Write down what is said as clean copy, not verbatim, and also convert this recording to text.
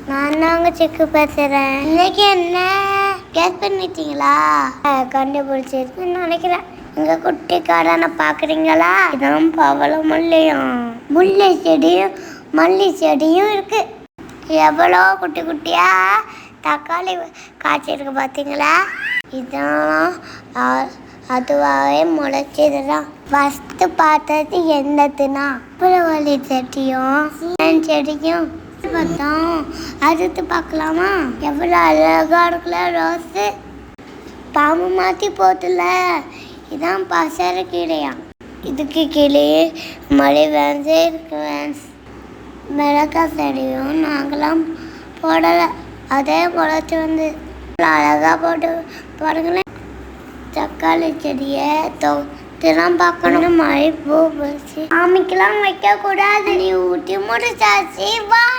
நான் தாங்க செக்கு பேசுறேன். இன்னைக்கு என்ன கேஸ் பண்ணிட்டீங்களா? கண்டுபிடிச்சிருக்குன்னு நினைக்கிறேன். எங்க குட்டி காடான பாக்குறீங்களா? இதான் பவள முல்லையும் முல்லை செடியும் மல்லி செடியும் இருக்கு. எவ்வளோ குட்டி குட்டியா தக்காளி காய்ச்சிருக்கு பார்த்தீங்களா? இதான் அதுவாகவே முளைச்சதுதான். ஃபஸ்ட்டு பார்த்தது என்னதுன்னா புலவலி செடியும் செடியும் பார்த்தோம். அடுத்து பார்க்கலாமா? எவ்வளோ அழகா இருக்குல்ல ரோஸு. பாம்பு மாற்றி போட்டுல. இதான் பசர கீழையா. இதுக்கு கீழே மழை வந்து இருக்கு. மிளகாய் செடியும் நாங்களாம் போடலை, அதே முளைச்சி வந்து அழகாக போட்டு பாருங்களேன். தக்காளி செடியை தொலாம் பார்க்கணும். மழை பூ பறிச்சு சாமிக்கெல்லாம் வைக்கக்கூடாது. நீ ஊட்டி முடிச்சாச்சு. பாய்.